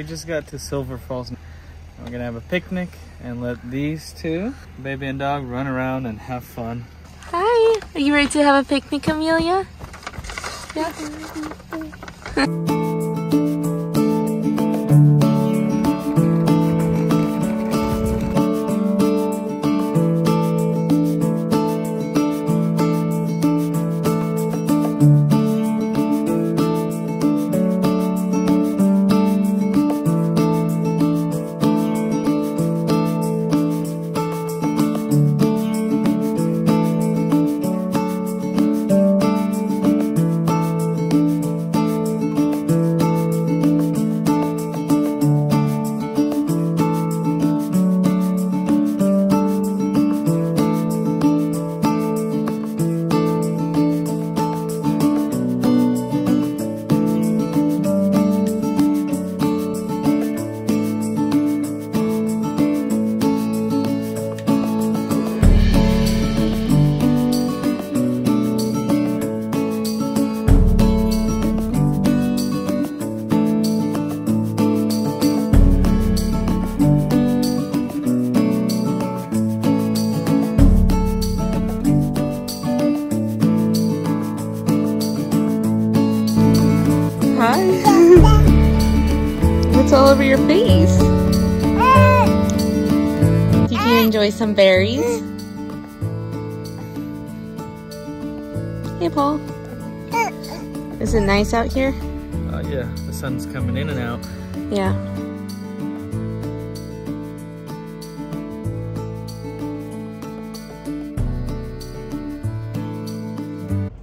we just got to Silver Falls. We're gonna have a picnic and let these two, baby and dog, run around and have fun. Hi, are you ready to have a picnic, Amelia? Yeah. What's all over your face? Did you enjoy some berries? Hey, Paul. Is it nice out here? Yeah, the sun's coming in and out. Yeah.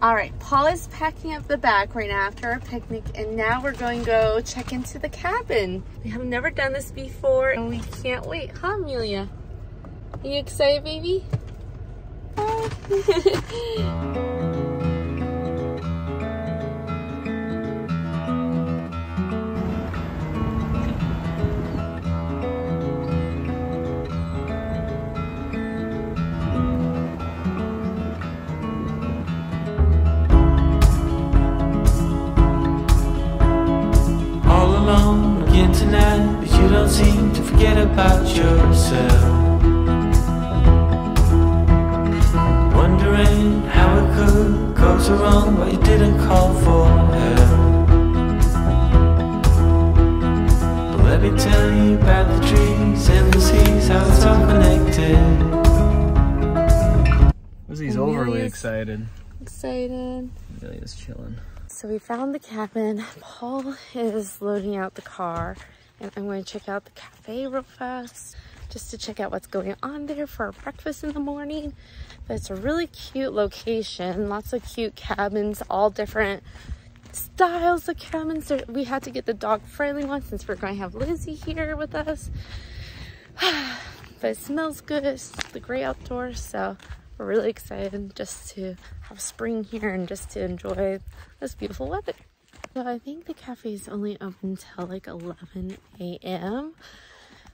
All right, Paul is packing up the bag right now after our picnic, and now we're going to go check into the cabin. We have never done this before, and we can't wait, huh, Amelia? Are you excited, baby? Tonight, but you don't seem to forget about yourself. Wondering how it could go so wrong, but you didn't call for help. But let me tell you about the trees and the seas, how it's all connected. Lizzie's overly excited. Amelia's chilling. So we found the cabin. Paul is loading out the car, and I'm going to check out the cafe real fast just to check out what's going on there for our breakfast in the morning. But it's a really cute location, lots of cute cabins, all different styles of cabins. We had to get the dog friendly one since we're going to have Lizzy here with us. But it smells good. It's the great outdoors, so we're really excited just to have spring here and just to enjoy this beautiful weather. So I think the cafe is only open till like 11 a.m.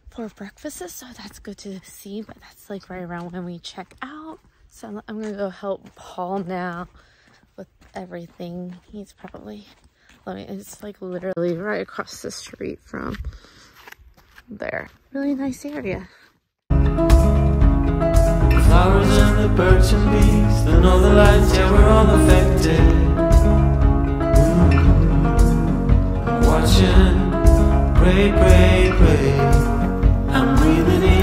for breakfast, so that's good to see, but that's like right around when we check out. So I'm gonna go help Paul now with everything. He's probably, it's like literally right across the street from there. Really nice area. Flowers and the birds and bees, the northern lights, yeah, we're all affected. Watching, pray, pray, pray, I'm breathing in.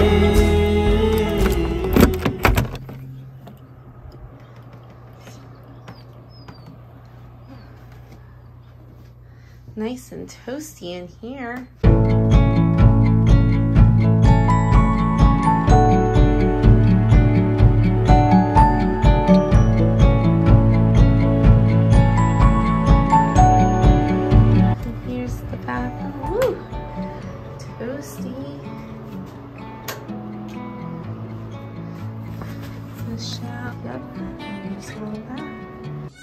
Nice and toasty in here.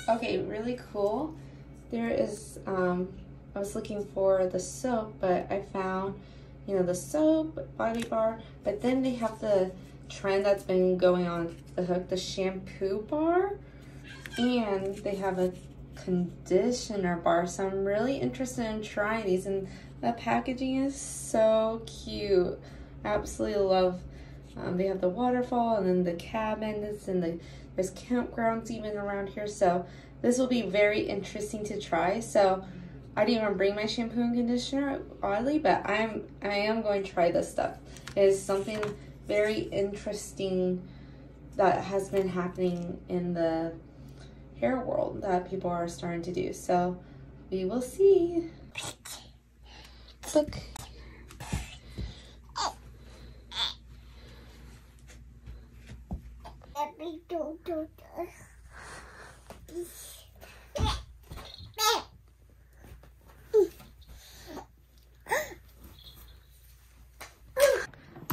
Okay, really cool. There is, I was looking for the soap, but I found, you know, the soap, body bar, but then they have the trend that's been going on the hook, the shampoo bar, and they have a conditioner bar. So I'm really interested in trying these, and The packaging is so cute. I absolutely love. They have the waterfall and then the cabins and there's campgrounds even around here. So this will be very interesting to try. So I didn't even bring my shampoo and conditioner, oddly, but I am going to try this stuff. It is something very interesting that has been happening in the hair world that people are starting to do. So we will see. Look.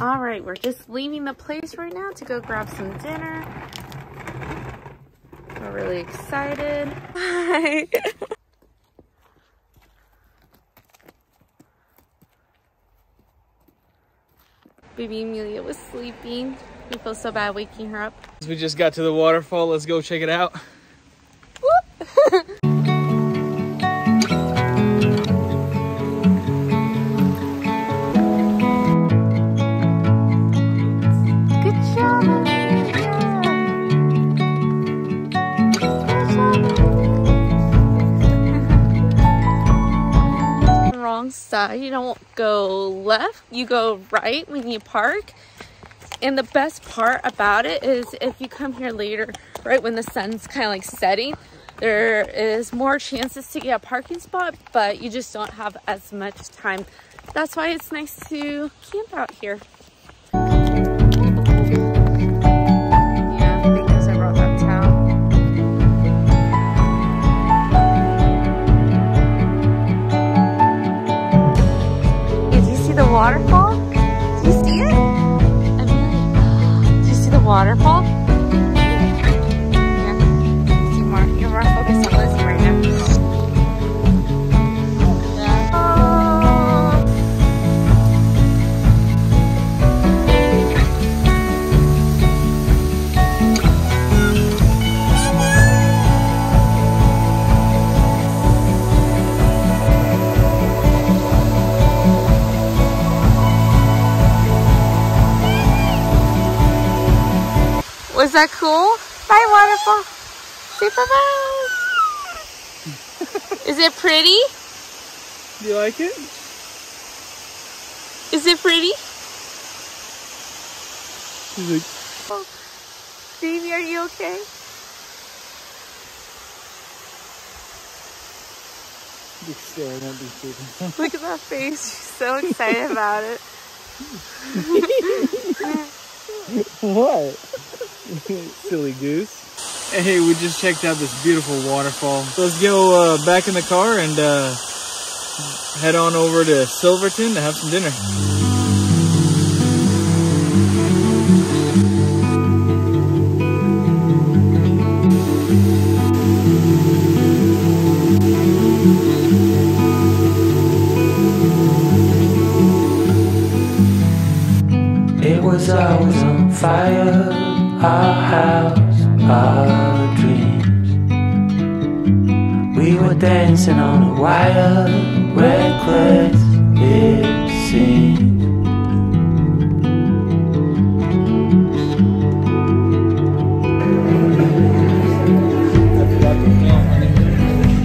All right, we're just leaving the place right now to go grab some dinner. We're really excited. Bye. Baby Amelia was sleeping. We feel so bad waking her up. We just got to the waterfall. Let's go check it out. Whoop. Side. You don't go left, you go right when you park. And the best part about it is if you come here later, right when the sun's kind of like setting, there is more chances to get a parking spot, but you just don't have as much time. That's why it's nice to camp out here. Yeah, because I brought that towel. The waterfall? Do you see it? Amelia, do you see the waterfall? Yeah. See more. You're more focused on Lizzy right now. Yeah. Oh. Was that cool? Bye, waterfall. Say bye-bye. Is it pretty? Do you like it? Is it pretty? She's like, oh. Baby, are you okay? You're staring at these people. Look at that face. She's so excited about it. What? Silly goose. Hey, we just checked out this beautiful waterfall. So let's go back in the car and head on over to Silverton to have some dinner. It was always on fire, our house, our dreams. We were dancing on a wire, reckless it seemed.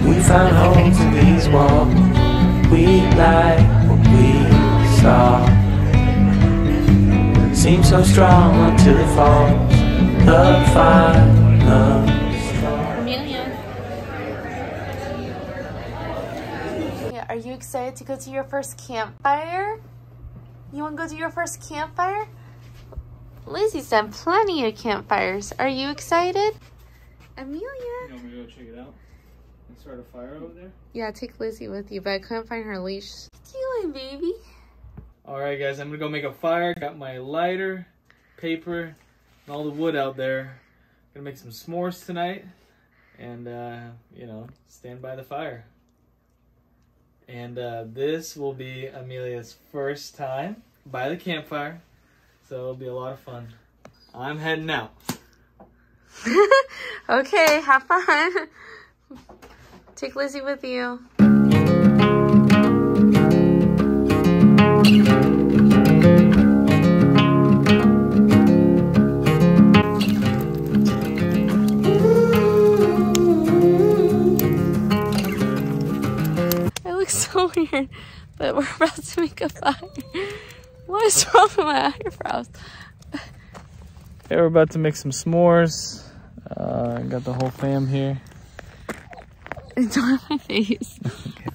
We found holes in these walls, we like what we saw. Seems so strong until it falls. The final straw. Amelia. Yeah, are you excited to go to your first campfire? You want to go to your first campfire? Lizzy's done plenty of campfires. Are you excited? Amelia. You want me to go check it out and start a fire over there? Yeah, take Lizzy with you, but I couldn't find her leash. What are you doing, baby? All right, guys, I'm gonna go make a fire. Got my lighter, paper, and all the wood out there. Gonna make some s'mores tonight, and you know, stand by the fire. And this will be Amelia's first time by the campfire, so it'll be a lot of fun. I'm heading out. Okay, have fun. Take Lizzy with you. So weird, but we're about to make a fire. What is wrong with my eyebrows? Okay, we're about to make some s'mores. Got the whole fam here. It's on my face. Okay.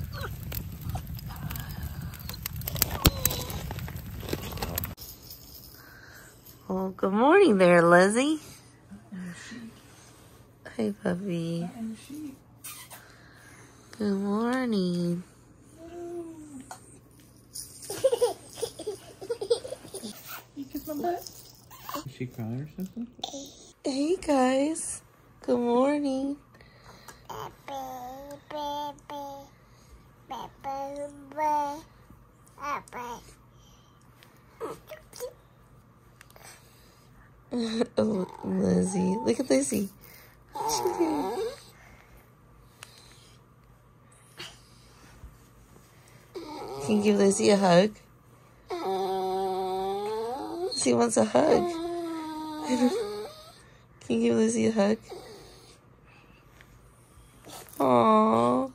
Well, good morning there, Lizzy. Hey, puppy. Good morning. You kiss my butt? Is she crying or something? Hey, guys. Good morning. Oh, Lizzy. Look at Lizzy. What's she doing? Can you give Lizzy a hug? She wants a hug. Can you give Lizzy a hug? Aww.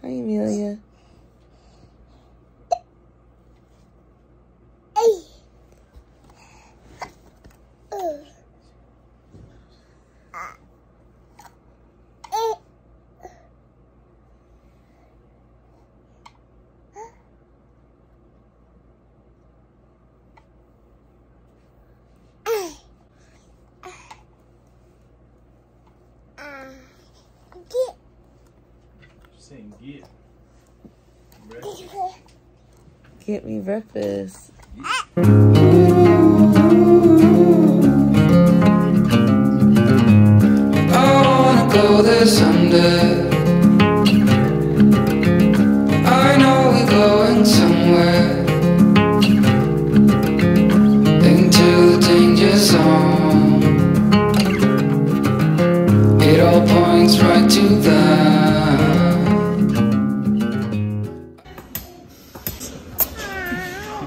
Hi, Amillia. Saying get. Get me breakfast. I wanna go there someday. I know we're going somewhere into the danger zone. It all points right to that.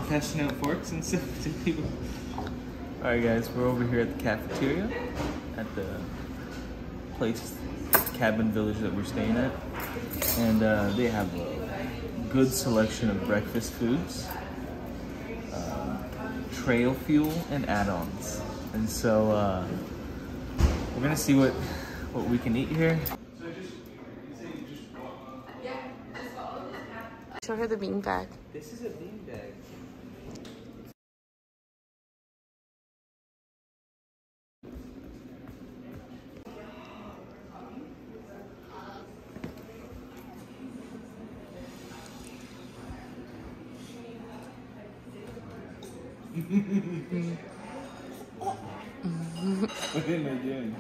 Passing out forks and stuff to people. Alright guys, we're over here at the cafeteria at the place, cabin village that we're staying at. And they have a good selection of breakfast foods, trail fuel, and add-ons. And so we're gonna see what we can eat here. Show her the bean bag. This is a bean bag. What am I doing?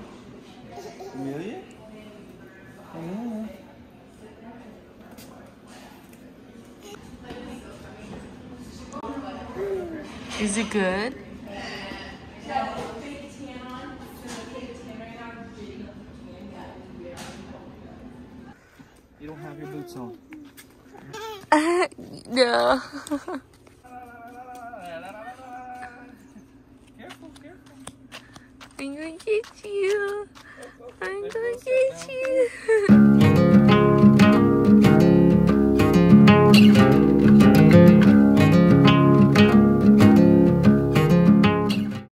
Amillia? Amillia? Is it good? You don't have your boots on. No. Careful, careful. I'm gonna get you. I'm gonna get you.